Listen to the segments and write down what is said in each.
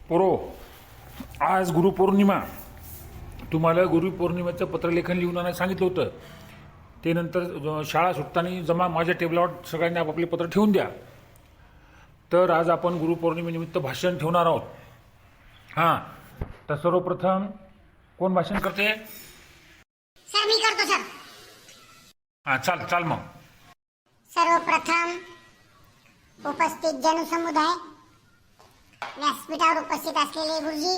पोरो, आज गुरुपौर्णिमा. तुम्हाला गुरुपौर्णिमेचं पत्रलेखन लिहून आणायला सांगितलं होतं. ते नंतर शाळा सुटताना जमा माझ्या टेबलावर सगळ्यांनी आपापले पत्र ठेवून द्या. तर आज आपण गुरुपौर्णिमेनिमित्त भाषण ठेवणार आहोत. हां, तर सर्वप्रथम कोण भाषण करते? सर, मी करतो सर. हां, चाल मग. सर्वप्रथम उपस्थित जनसमुदाय, व्यासपीठावर उपस्थित असलेले गुरुजी,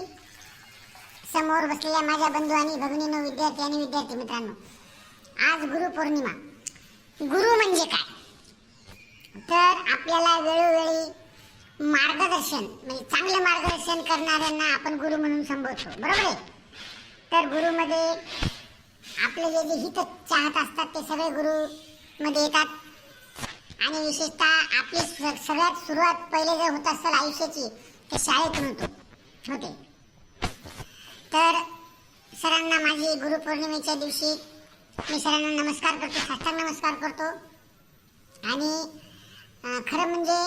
समोर बसलेल्या माझ्या बंधू आणि भगिनींनो, विद्यार्थी आणि विद्यार्थी मित्रांनो, आज गुरुपौर्णिमा. गुरु म्हणजे काय? तर आपल्याला वेळोवेळी मार्गदर्शन म्हणजे चांगलं मार्गदर्शन करणाऱ्यांना आपण गुरु म्हणून संबोधतो, बरोबर आहे? तर गुरुमध्ये आपले जे हित चाहत असतात ते सगळे गुरुमध्ये येतात. आणि विशेषतः आपली सगळ्यात सुरुवात पहिले जर होत असेल आयुष्याची ते शाळेतून होते. तर सरांना माझी गुरुपौर्णिमेच्या दिवशी मी सरांना नमस्कार करतो, साष्टांग नमस्कार करतो. आणि खरं म्हणजे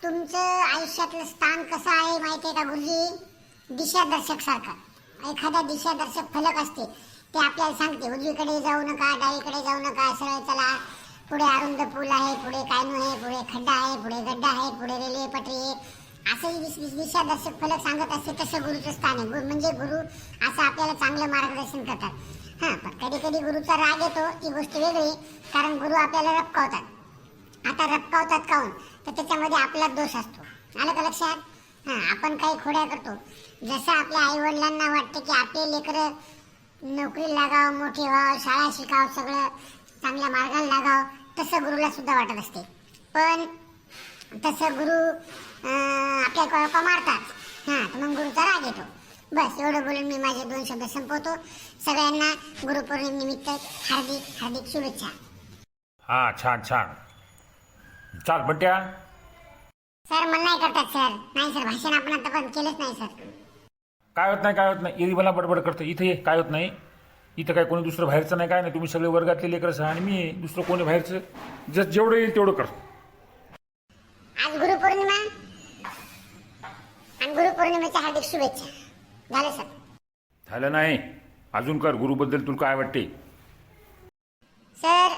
तुमचं आयुष्यातलं स्थान कसं आहे माहिती आहे का गुरुजी? दिशादर्शक सारखं एखादा दिशादर्शक फलक असते, ते आपल्याला सांगते उजवीकडे जाऊ नका, डावीकडे जाऊ नका, सरळ चला, पुढे अरुंद पूल आहे, पुढे कायनू आहे, पुढे खड्डा आहे, पुढे गड्डा आहे, पुढे रेल्वे पटरी आहे. असं दिशादर्शक फलक सांगत असते. तसं गुरुचं स्थान आहे. म्हणजे गुरु असं आपल्याला चांगलं मार्गदर्शन करतात. हां, पण कधी कधी गुरुचा राग येतो, ती गोष्ट वेगळी. कारण गुरु आपल्याला रपकावतात. आता रपकावतात काहून? तर त्याच्यामध्ये आपला दोष असतो. आलं का लक्षात? हां, आपण काही खोड्या करतो. जसं आपल्या आईवडिलांना वाटतं की आपले लेकरं नोकरी लागावं, मोठी व्हावं, शाळा शिकावं, सगळं चांगल्या मार्गाला लागावं, तसं गुरुला सुद्धा वाटत असते. पण तसं गुरु आपल्या कळपा मारतात. हां, तर मग गुरुचा राग येतो. बस एवढं बोलून मी माझे 2 शब्द संपवतो. सगळ्यांना गुरुपौर्णिमेनिमित्त हार्दिक हार्दिक शुभेच्छा. हां, छान. चाल बट्ट्या. सर, मला नाही करतात सर. नाही सर, भाषण आपण आतापर्यंत केलंच नाही सर. काय होत नाही. एरी मला बडबड करतं. इथे ये, काय होत नाही. इथं काय कोणी दुसरं बाहेरचं नाही, काय नाही. तुम्ही सगळे वर्गातले लेकरच आणि मी दुसरं कोणी बाहेरचं. जेवढं येईल तेवढं कर. आज गुरुपौर्णिमा आणि गुरुपौर्णिमेच्या हार्दिक शुभेच्छा. झालं सर? झालं नाही, अजून कर. गुरुबद्दल तुला काय वाटते? सर,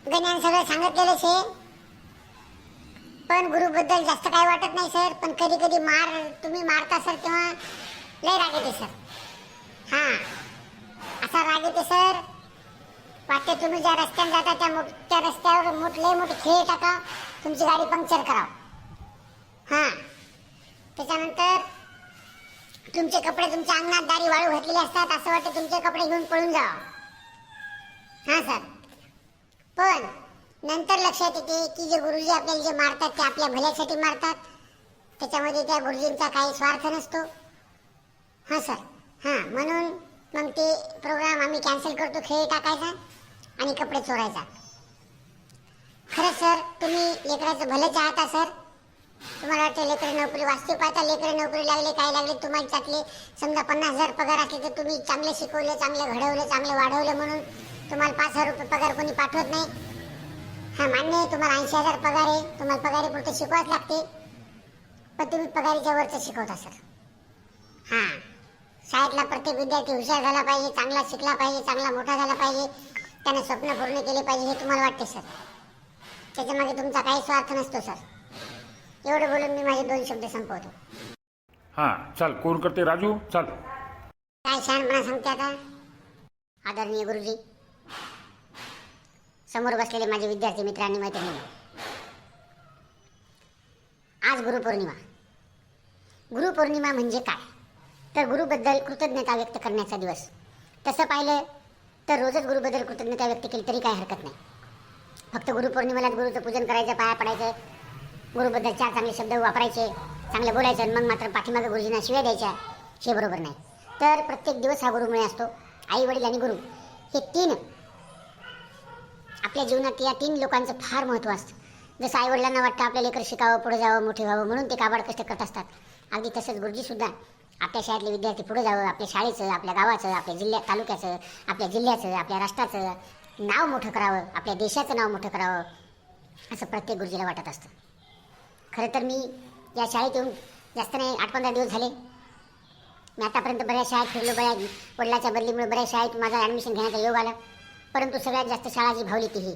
गण्यान सगळं सांगितलेलंच आहे. पण गुरुबद्दल जास्त काय वाटत नाही सर. पण कधी कधी तुम्ही मारता सर, तेव्हा लय राग येते सर. हां, असा राग येते सर, वाटते तुम्ही ज्या रस्त्याने जाता त्या रस्त्यावर लय मोठी खेळ टाका, तुमची गाडी पंक्चर करावं. हां, त्याच्यानंतर तुमचे कपडे तुमच्या अंगणात दारी वाळू घातलेले असतात, असं वाटतं तुमचे कपडे घेऊन पळून जावं. हां सर, पण नंतर लक्षात येते की जे गुरुजी आपल्याला जे मारतात ते आपल्या भल्यासाठी मारतात. त्याच्यामध्ये त्या गुरुजींचा काही स्वार्थ नसतो. हां सर. हां, म्हणून मग ते प्रोग्राम आम्ही कॅन्सल करतो, खेळ टाकायचा आणि कपडे चोरायचा. खरं सर, तुम्ही लेकराचं भलं चाहता सर. तुम्हाला वाटतं लेकरं नोकरी, वास्तविक पाहता लेकरं नोकरी लागले, काय लागले, तुम्हाला त्यातले समजा 50,000 पगार असले तर तुम्ही चांगले शिकवले, चांगले घडवले, चांगले वाढवले म्हणून तुम्हाला 5,000 रुपये पगार कोणी पाठवत नाही. हां, मान्य आहे, तुम्हाला 80,000 पगार आहे, तुम्हाला पगारीपुरतं शिकवाच लागते. पण तुम्ही पगारीच्या वरचं शिकवता सर. हां, शाळेतला प्रत्येक विद्यार्थी हुशार झाला पाहिजे, चांगला शिकला पाहिजे, चांगला मोठा झाला पाहिजे, त्याने स्वप्न पूर्ण केले पाहिजे, हे तुम्हाला वाटते सर. त्याच्यामागे तुमचा काही स्वार्थ नसतो सर. एवढं बोलून मी माझे 2 शब्द संपवतो. हां, चल. कोण करते? राजू, चल. काय शहाणपणा सांगते आता? आदरणीय गुरुजी, समोर बसलेले माझे विद्यार्थी मित्र आणि मैत्रिणी, आज गुरुपौर्णिमा. गुरुपौर्णिमा म्हणजे काय? तर गुरुबद्दल कृतज्ञता व्यक्त करण्याचा दिवस. तसं पाहिलं तर रोजच गुरुबद्दल कृतज्ञता व्यक्त केली तरी काही हरकत नाही. फक्त गुरुपौर्णिमेलाच गुरुचं पूजन करायचं, पाया पडायचं, गुरुबद्दल 4 चांगले शब्द वापरायचे, चांगलं बोलायचं आणि मग मात्र पाठीमागे गुरुजींना शिव्या द्यायच्या, हे बरोबर नाही. तर प्रत्येक दिवस हा गुरुमुळे असतो. आई वडील आणि गुरु हे 3 आपल्या जीवनात, या 3 लोकांचं फार महत्त्व असतं. जसं आई वडिलांना वाटतं आपल्या लेकर शिकावं, पुढे जावं, मोठे व्हावं म्हणून ते काबाड कष्ट करत असतात. अगदी तसंच गुरुजीसुद्धा आपल्या शाळेतले विद्यार्थी पुढे जावं, आपल्या शाळेचं, आपल्या गावाचं, आपल्या तालुक्याचं, आपल्या जिल्ह्याचं, आपल्या राष्ट्राचं नाव मोठं करावं, आपल्या देशाचं नाव मोठं करावं, असं प्रत्येक गुरुजीला वाटत असतं. खरं तर मी या शाळेत येऊन जास्त नाही, 8-15 दिवस झाले. मी आतापर्यंत बऱ्याच शाळेत फिरलो, बऱ्याच वडिलाच्या बदलीमुळे बऱ्याच शाळेत माझं ॲडमिशन घेण्याचा योग आला. परंतु सगळ्यात जास्त शाळा जी भावली ती ही,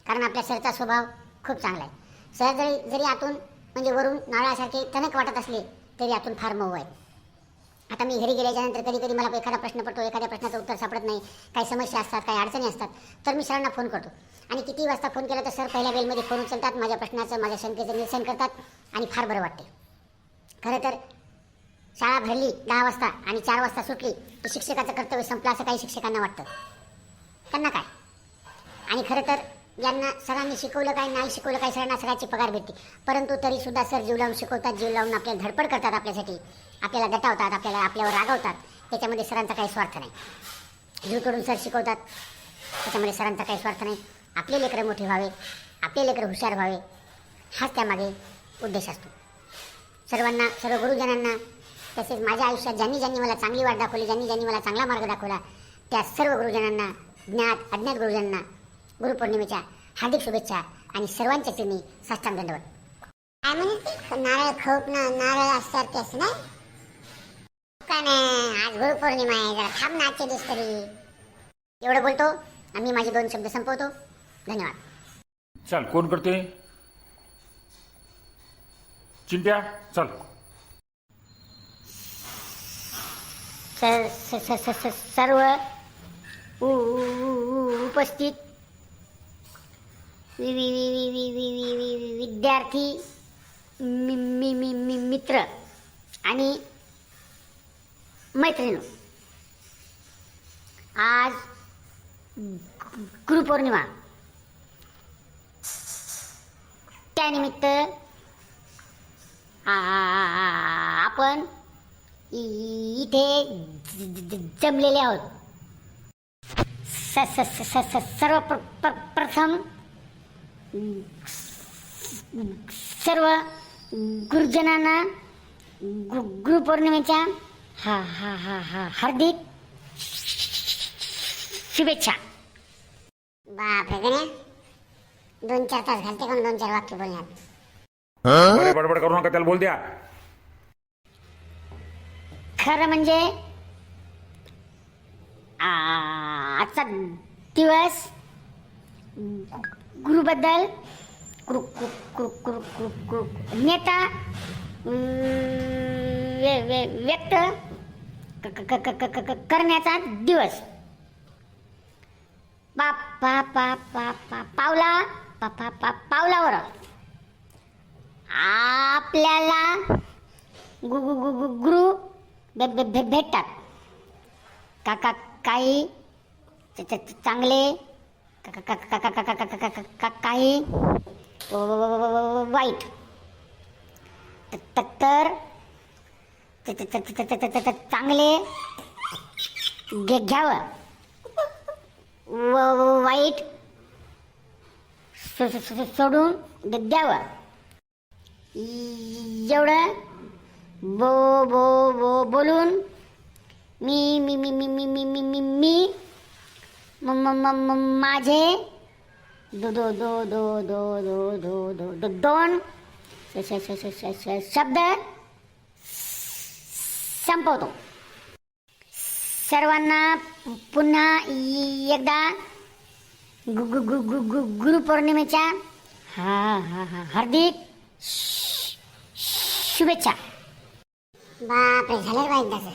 कारण आपल्या सरचा स्वभाव खूप चांगला आहे. सर जरी आतून म्हणजे वरून नारळासारखे टणक वाटत असले तरी आतून फार मऊ आहे. आता मी घरी गेल्याच्यानंतर कधी कधी मला एखादा प्रश्न पडतो, एखाद्या प्रश्नाचं उत्तर सापडत नाही, काही समस्या असतात, काही अडचणी असतात, तर मी सरांना फोन करतो. आणि किती वाजता फोन केला तर सर पहिल्या बेलमध्ये फोन उचलतात, माझ्या प्रश्नाचं, माझ्या शंकेचं निरसन करतात आणि फार बरं वाटते. खरं तर शाळा भरली 10 वाजता आणि 4 वाजता सुटली तर शिक्षकाचं कर्तव्य संपलं असं काही शिक्षकांना वाटतं. त्यांना काय, आणि खरं तर यांना सरांनी शिकवलं काय नाही शिकवलं काय सरांना सगळ्याची पगार भेटते. परंतु तरीसुद्धा सर जीव लावून शिकवतात, जीव लावून आपल्याला धडपड करतात, आपल्यासाठी आपल्याला दटावतात, आपल्यावर रागवतात. त्याच्यामध्ये सरांचा काही स्वार्थ नाही. जीव तोडून सर शिकवतात, त्याच्यामध्ये सरांचा काही स्वार्थ नाही. आपले लेकरं मोठे व्हावे, आपले लेकरं हुशार व्हावे, हाच त्यामागे उद्देश असतो. सर्व गुरुजनांना, तसेच माझ्या आयुष्यात ज्यांनी मला चांगली वाट दाखवली, ज्यांनी मला चांगला मार्ग दाखवला, त्या सर्व गुरुजनांना, ज्ञात अज्ञात गुरुजनांना गुरुपौर्णिमेच्या हार्दिक शुभेच्छा आणि सर्वांच्या चरणी साष्टांग दंडवत. काय म्हणते, नारळ खोपणं, नारळ असतात तेच ना का नाही. आज गुरुपौर्णिमा आहे, जरा थांब ना आजचे दिवस तरी. एवढं बोलतो आणि माझे 2 शब्द संपवतो. धन्यवाद. चल, कोण करते? चिंट्या, चल. सर्व उपस्थित विद्यार्थी मित्र आणि मैत्रिणी, आज गुरुपौर्णिमा, त्यानिमित्त आपण इथे जमलेले आहोत. सर्वप्रथम सर्व गुरुजनांना गुरुपौर्णिमेच्या हार्दिक शुभेच्छा. बापरे गण्या, 2-4 तास घालते का 2-4 वाक्य बोलण्यात. बडबड करू नका, त्याला बोल द्या. खरं म्हणजे आजचा दिवस गुरुबद्दल नेता व्यक्त करण्याचा दिवस. पावलावर आपल्याला गुरु भेटतात. काही चांगले, काही वाईट. तर चांगले घ्यावं, वाईट सोडून द्यावं. एवढं बोलून मी माझे 2 शब्द संपवतो. सर्वांना पुन्हा एकदा गुरुपौर्णिमेच्या हार्दिक शुभेच्छा. बापरे, झालं का एकदाच?